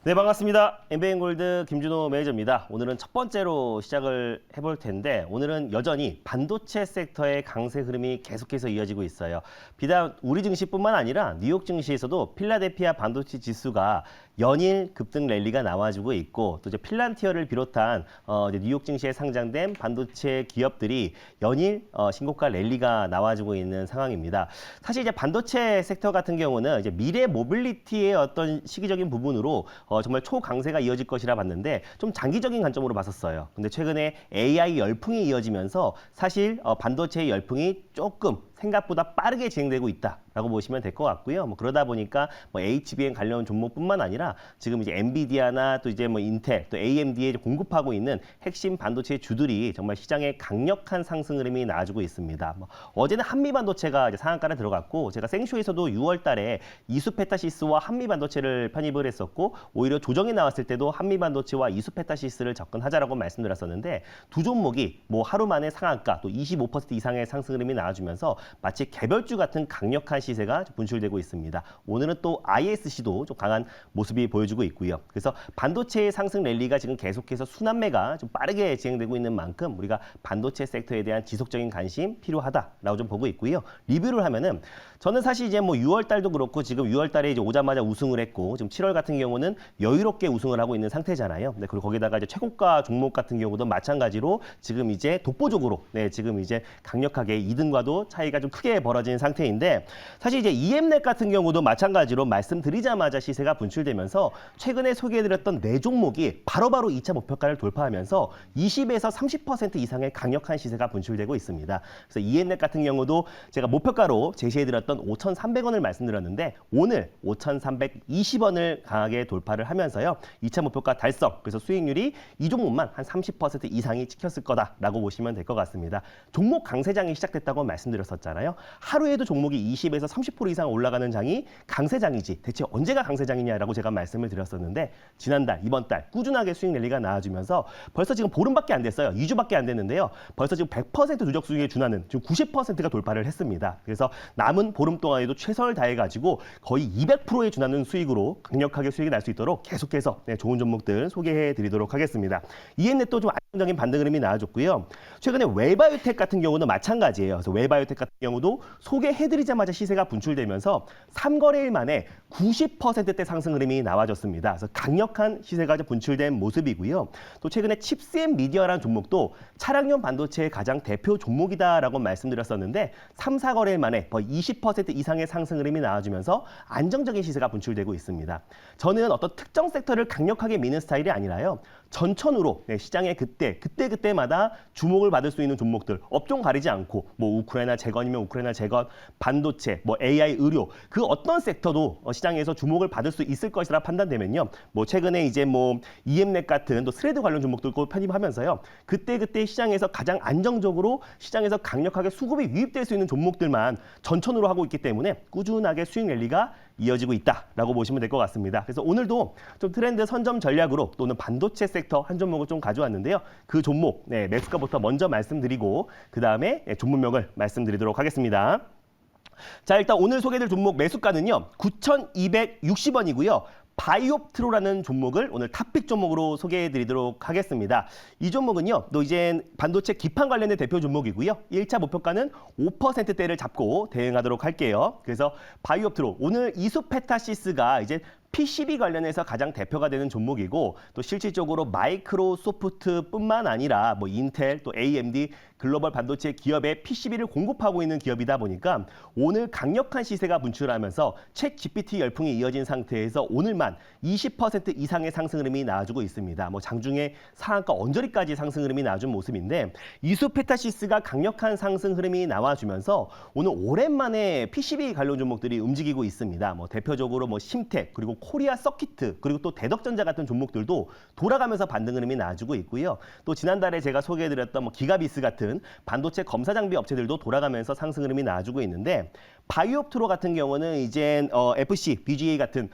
네, 반갑습니다. 엠베인골드 김준호 매니저입니다. 오늘은 첫 번째로 시작을 해볼 텐데 오늘은 여전히 반도체 섹터의 강세 흐름이 계속해서 이어지고 있어요. 비단 우리 증시뿐만 아니라 뉴욕 증시에서도 필라델피아 반도체 지수가 연일 급등 랠리가 나와주고 있고 또 이제 필란티어를 비롯한 이제 뉴욕 증시에 상장된 반도체 기업들이 연일 신고가 랠리가 나와주고 있는 상황입니다. 사실 이제 반도체 섹터 같은 경우는 이제 미래 모빌리티의 어떤 시기적인 부분으로 정말 초강세가 이어질 것이라 봤는데 좀 장기적인 관점으로 봤었어요. 근데 최근에 AI 열풍이 이어지면서 사실 반도체의 열풍이 조금 생각보다 빠르게 진행되고 있다라고 보시면 될 것 같고요. 뭐 그러다 보니까 뭐 HBM 관련 종목뿐만 아니라 지금 이제 엔비디아나 또 이제 뭐 인텔 또 AMD에 공급하고 있는 핵심 반도체 주들이 정말 시장에 강력한 상승 흐름이 나와주고 있습니다. 뭐 어제는 한미 반도체가 이제 상한가를 들어갔고 제가 생쇼에서도 6월달에 이수페타시스와 한미 반도체를 편입을 했었고 오히려 조정이 나왔을 때도 한미 반도체와 이수페타시스를 접근하자라고 말씀드렸었는데 두 종목이 뭐 하루 만에 상한가 또 25% 이상의 상승 흐름이 나와주면서 마치 개별주 같은 강력한 시세가 분출되고 있습니다. 오늘은 또 ISC도 좀 강한 모습이 보여주고 있고요. 그래서 반도체의 상승 랠리가 지금 계속해서 순환매가 좀 빠르게 진행되고 있는 만큼 우리가 반도체 섹터에 대한 지속적인 관심 필요하다라고 좀 보고 있고요. 리뷰를 하면은 저는 사실 이제 뭐 6월 달도 그렇고 지금 6월 달에 이제 오자마자 우승을 했고 지금 7월 같은 경우는 여유롭게 우승을 하고 있는 상태잖아요. 네, 그리고 거기다가 이제 최고가 종목 같은 경우도 마찬가지로 지금 이제 독보적으로 지금 이제 강력하게 2등과도 차이가 좀 크게 벌어진 상태인데 사실 이제 EM넷 같은 경우도 마찬가지로 말씀드리자마자 시세가 분출되면서 최근에 소개해드렸던 네 종목이 바로바로 2차 목표가를 돌파하면서 20에서 30% 이상의 강력한 시세가 분출되고 있습니다. 그래서 EM넷 같은 경우도 제가 목표가로 제시해드렸던 5,300원을 말씀드렸는데 오늘 5,320원을 강하게 돌파를 하면서요. 2차 목표가 달성, 그래서 수익률이 이 종목만 한 30% 이상이 찍혔을 거다라고 보시면 될 것 같습니다. 종목 강세장이 시작됐다고 말씀드렸었잖아요. 하루에도 종목이 20에서 30% 이상 올라가는 장이 강세장이지 대체 언제가 강세장이냐라고 제가 말씀을 드렸었는데 지난달, 이번 달 꾸준하게 수익 랠리가 나와주면서 벌써 지금 보름밖에 안 됐어요. 2주밖에 안 됐는데요. 벌써 지금 100% 누적 수익에 준하는 지금 90%가 돌파를 했습니다. 그래서 남은 보름 동안에도 최선을 다해가지고 거의 200%에 준하는 수익으로 강력하게 수익이 날 수 있도록 계속해서 좋은 종목들 소개해드리도록 하겠습니다. 이엔넷도 좀 안정적인 반등 흐름이 나와줬고요. 최근에 웰바이오텍 같은 경우는 마찬가지예요. 그래서 웰바이오텍 같은 경우도 소개해드리자마자 시세가 분출되면서 3거래일 만에 90%대 상승 흐름이 나와줬습니다. 그래서 강력한 시세가 분출된 모습이고요. 또 최근에 칩스앤 미디어라는 종목도 차량용 반도체의 가장 대표 종목이다라고 말씀드렸었는데 3, 4거래일 만에 거의 20% 이상의 상승 흐름이 나와주면서 안정적인 시세가 분출되고 있습니다. 저는 어떤 특정 섹터를 강력하게 미는 스타일이 아니라요. 전천후로 시장의 그때마다 주목을 받을 수 있는 종목들 업종 가리지 않고 뭐 우크라이나 재건이면 우크라이나 재건, 반도체, 뭐 AI 의료 그 어떤 섹터도 시장에서 주목을 받을 수 있을 것이라 판단되면요. 뭐 최근에 이제 뭐 EM넷 같은 또 스레드 관련 종목들도 편입하면서요. 그때 시장에서 가장 안정적으로 시장에서 강력하게 수급이 유입될 수 있는 종목들만 전천후로 하고 있기 때문에 꾸준하게 수익 랠리가 이어지고 있다라고 보시면 될 것 같습니다. 그래서 오늘도 좀 트렌드 선점 전략으로 또는 반도체 섹터 한 종목을 좀 가져왔는데요. 그 종목 매수가부터 먼저 말씀드리고 그 다음에 종목명을 말씀드리도록 하겠습니다. 자, 일단 오늘 소개해드릴 종목 매수가는요. 9,260원이고요. 바이옵트로라는 종목을 오늘 탑픽 종목으로 소개해드리도록 하겠습니다. 이 종목은요, 또 이제 반도체 기판 관련된 대표 종목이고요. 1차 목표가는 5%대를 잡고 대응하도록 할게요. 그래서 바이옵트로 오늘 이수페타시스가 이제 PCB 관련해서 가장 대표가 되는 종목이고 또 실질적으로 마이크로소프트뿐만 아니라 뭐 인텔 또 AMD 글로벌 반도체 기업에 PCB를 공급하고 있는 기업이다 보니까 오늘 강력한 시세가 분출하면서 챗 GPT 열풍이 이어진 상태에서 오늘만 20% 이상의 상승 흐름이 나와주고 있습니다. 뭐 장중에 상한가 언저리까지 상승 흐름이 나와준 모습인데 이수페타시스가 강력한 상승 흐름이 나와주면서 오늘 오랜만에 PCB 관련 종목들이 움직이고 있습니다. 뭐 대표적으로 뭐 심텍 그리고 코리아 서키트 그리고 또 대덕전자 같은 종목들도 돌아가면서 반등 흐름이 나와주고 있고요. 또 지난달에 제가 소개해드렸던 뭐 기가비스 같은 반도체 검사 장비 업체들도 돌아가면서 상승 흐름이 나와주고 있는데 바이옵트로 같은 경우는 이제 FC, BGA 같은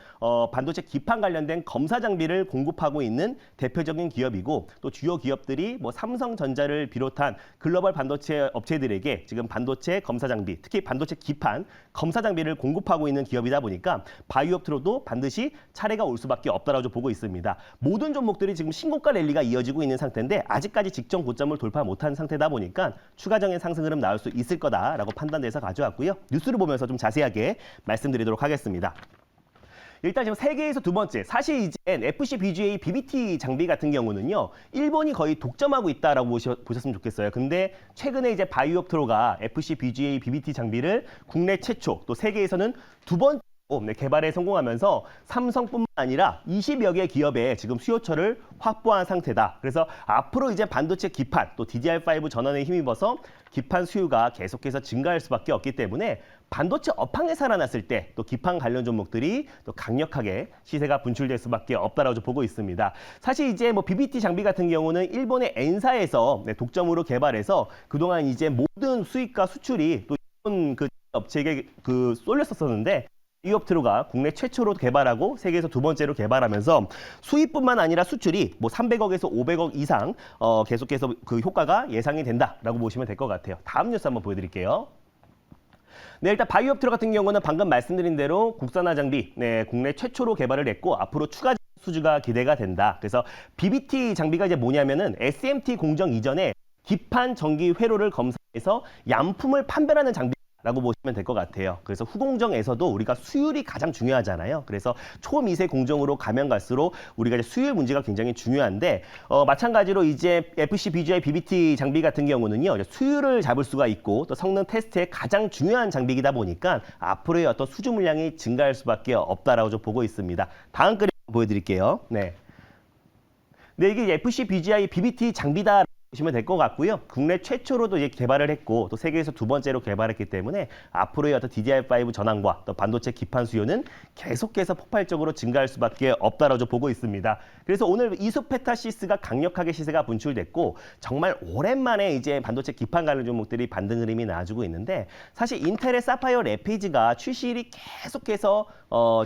반도체 기판 관련된 검사 장비를 공급하고 있는 대표적인 기업이고 또 주요 기업들이 뭐 삼성전자를 비롯한 글로벌 반도체 업체들에게 지금 반도체 검사 장비, 특히 반도체 기판 검사 장비를 공급하고 있는 기업이다 보니까 바이옵트로도 반드시 없이 차례가 올 수밖에 없다라고 보고 있습니다. 모든 종목들이 지금 신고가 랠리가 이어지고 있는 상태인데 아직까지 직전 고점을 돌파 못한 상태다 보니까 추가적인 상승 흐름 나올 수 있을 거다라고 판단돼서 가져왔고요. 뉴스를 보면서 좀 자세하게 말씀드리도록 하겠습니다. 일단 지금 세계에서 두 번째, 사실 이제 FC BGA BBT 장비 같은 경우는요, 일본이 거의 독점하고 있다라고 보셨으면 좋겠어요. 근데 최근에 이제 바이오옵트로가 FC BGA BBT 장비를 국내 최초, 또 세계에서는 두 번째 개발에 성공하면서 삼성뿐만 아니라 20여 개 기업에 지금 수요처를 확보한 상태다. 그래서 앞으로 이제 반도체 기판 또 DDR5 전환에 힘입어서 기판 수요가 계속해서 증가할 수밖에 없기 때문에 반도체 업황에 살아났을 때 또 기판 관련 종목들이 또 강력하게 시세가 분출될 수밖에 없다라고 보고 있습니다. 사실 이제 뭐 BBT 장비 같은 경우는 일본의 엔사에서 독점으로 개발해서 그동안 이제 모든 수입과 수출이 또 일본 그 업체에게 쏠렸었는데 바이오옵트로가 국내 최초로 개발하고 세계에서 두 번째로 개발하면서 수입뿐만 아니라 수출이 뭐 300억에서 500억 이상 계속해서 그 효과가 예상이 된다라고 보시면 될 것 같아요. 다음 뉴스 한번 보여드릴게요. 네, 일단 바이오옵트로 같은 경우는 방금 말씀드린 대로 국산화 장비 국내 최초로 개발을 했고 앞으로 추가 수주가 기대가 된다. 그래서 BBT 장비가 이제 뭐냐면은 SMT 공정 이전에 기판 전기 회로를 검사해서 양품을 판별하는 장비. 라고 보시면 될 것 같아요. 그래서 후공정에서도 우리가 수율이 가장 중요하잖아요. 그래서 초미세 공정으로 가면 갈수록 우리가 이제 수율 문제가 굉장히 중요한데 마찬가지로 이제 FC BGA BBT 장비 같은 경우는요. 수율을 잡을 수가 있고 또 성능 테스트에 가장 중요한 장비이다 보니까 앞으로의 어떤 수주 물량이 증가할 수밖에 없다라고 좀 보고 있습니다. 다음 그림 보여드릴게요. 네, 이게 FC BGA BBT 장비다. 보시면 될 것 같고요. 국내 최초로도 이제 개발을 했고 또 세계에서 두 번째로 개발했기 때문에 앞으로의 어떤 DDR5 전환과 또 반도체 기판 수요는 계속해서 폭발적으로 증가할 수밖에 없다라고 보고 있습니다. 그래서 오늘 이수페타시스가 강력하게 시세가 분출됐고 정말 오랜만에 이제 반도체 기판 관련 종목들이 반등 흐름이 나와주고 있는데 사실 인텔의 사파이어 레피지가 출시일이 계속해서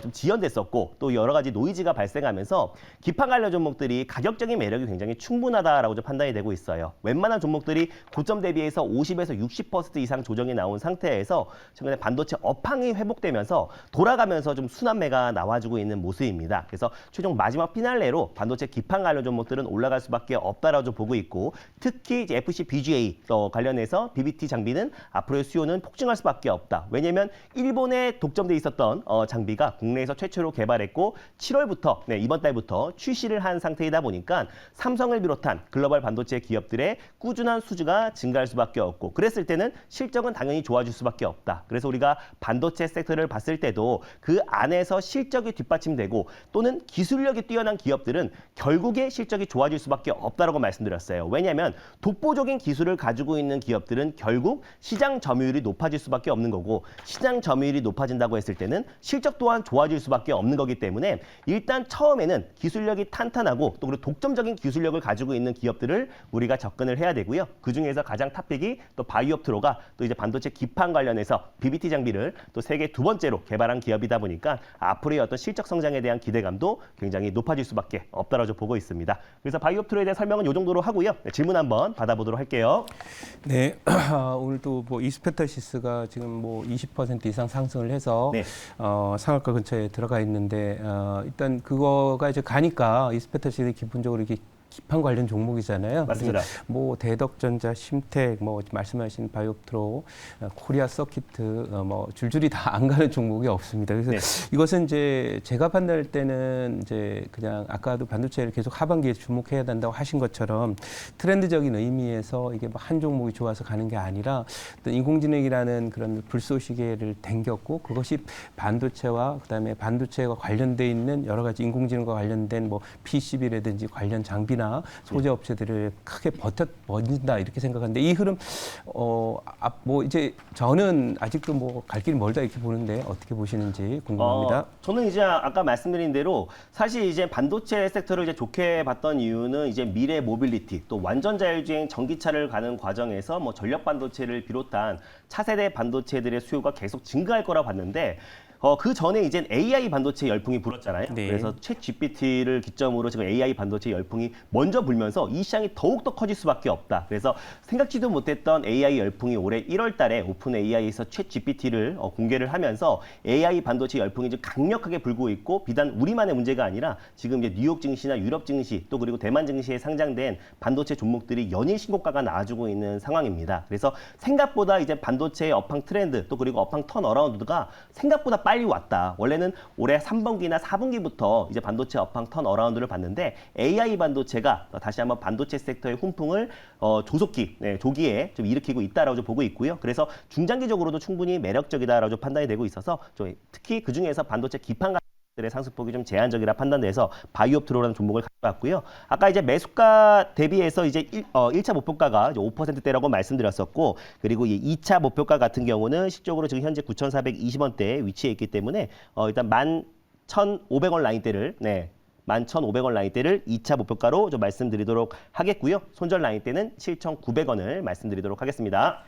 좀 지연됐었고 또 여러 가지 노이즈가 발생하면서 기판 관련 종목들이 가격적인 매력이 굉장히 충분하다라고 좀 판단이 되고 있어요. 웬만한 종목들이 고점 대비해서 50에서 60% 이상 조정이 나온 상태에서 최근에 반도체 업황이 회복되면서 돌아가면서 좀 순환매가 나와주고 있는 모습입니다. 그래서 최종 마지막 피날레로 반도체 기판 관련 종목들은 올라갈 수밖에 없다라고 보고 있고 특히 이제 FC BGA 관련해서 BBT 장비는 앞으로의 수요는 폭증할 수밖에 없다. 왜냐하면 일본에 독점돼 있었던 장비가 국내에서 최초로 개발했고 7월부터 이번 달부터 출시를 한 상태이다 보니까 삼성을 비롯한 글로벌 반도체 기업들의 꾸준한 수주가 증가할 수밖에 없고 그랬을 때는 실적은 당연히 좋아질 수밖에 없다. 그래서 우리가 반도체 섹터를 봤을 때도 그 안에서 실적이 뒷받침되고 또는 기술력이 뛰어난 기업들은 결국에 실적이 좋아질 수밖에 없다라고 말씀드렸어요. 왜냐하면 독보적인 기술을 가지고 있는 기업들은 결국 시장 점유율이 높아질 수밖에 없는 거고 시장 점유율이 높아진다고 했을 때는 실적 또한 좋아질 수밖에 없는 거기 때문에 일단 처음에는 기술력이 탄탄하고 또 그리고 독점적인 기술력을 가지고 있는 기업들을 우리가 접근을 해야 되고요. 그중에서 가장 탑픽이 또 바이오옵트로가 또 이제 반도체 기판 관련해서 BBT 장비를 또 세계 두 번째로 개발한 기업이다 보니까 앞으로의 어떤 실적 성장에 대한 기대감도 굉장히 높아질 수밖에 없다라고 보고 있습니다. 그래서 바이오옵트로에 대한 설명은 이 정도로 하고요. 질문 한번 받아보도록 할게요. 네, 오늘도 뭐 이스페타시스가 지금 뭐 20% 이상 상승을 해서 상한가 근처에 들어가 있는데 일단 그거가 이제 가니까 이스페타시스 기본적으로 이렇게 기판 관련 종목이잖아요. 맞습니다. 뭐 대덕전자, 심텍, 뭐 말씀하신 바이오옵트로, 코리아 서키트, 뭐 줄줄이 다 안 가는 종목이 없습니다. 그래서 이것은 이제 제가 판단할 때는 이제 그냥 아까도 반도체를 계속 하반기에 주목해야 된다고 하신 것처럼 트렌드적인 의미에서 이게 뭐 한 종목이 좋아서 가는 게 아니라 어떤 인공지능이라는 그런 불쏘시개를 당겼고 그것이 반도체와 그다음에 반도체와 관련돼 있는 여러 가지 인공지능과 관련된 뭐 PCB라든지 관련 장비나 소재 업체들을 크게 버틴다 이렇게 생각하는데 이 흐름 뭐 이제 저는 아직도 뭐 갈 길이 멀다 이렇게 보는데 어떻게 보시는지 궁금합니다. 저는 이제 아까 말씀드린 대로 사실 이제 반도체 섹터를 이제 좋게 봤던 이유는 이제 미래 모빌리티 또 완전 자율주행 전기차를 가는 과정에서 뭐 전력 반도체를 비롯한 차세대 반도체들의 수요가 계속 증가할 거라 봤는데 그 전에 이제 AI 반도체 열풍이 불었잖아요. 네. 그래서 챗 GPT를 기점으로 지금 AI 반도체 열풍이 먼저 불면서 이 시장이 더욱더 커질 수밖에 없다. 그래서 생각지도 못했던 AI 열풍이 올해 1월 달에 오픈 AI에서 챗 GPT를 공개를 하면서 AI 반도체 열풍이 좀 강력하게 불고 있고 비단 우리만의 문제가 아니라 지금 이제 뉴욕 증시나 유럽 증시 또 그리고 대만 증시에 상장된 반도체 종목들이 연일 신고가가 나와주고 있는 상황입니다. 그래서 생각보다 이제 반도체의 업황 트렌드 또 그리고 업황 턴어라운드가 생각보다 빨리 왔다. 원래는 올해 3분기나 4분기부터 이제 반도체 업황 턴어라운드를 봤는데 AI 반도체가 다시 한번 반도체 섹터의 훈풍을 조기에 좀 일으키고 있다라고 좀 보고 있고요. 그래서 중장기적으로도 충분히 매력적이다라고 좀 판단이 되고 있어서 특히 그 중에서 반도체 기판 들의 상승폭이 좀 제한적이라 판단돼서 바이옵트로라는 종목을 가져왔고요. 아까 이제 매수가 대비해서 이제 1차 목표가가 5%대라고 말씀드렸었고, 그리고 이 2차 목표가 같은 경우는 실적으로 지금 현재 9,420원대에 위치해 있기 때문에 일단 11,500원 라인대를 11,500원 라인대를 2차 목표가로 좀 말씀드리도록 하겠고요. 손절 라인대는 7,900원을 말씀드리도록 하겠습니다.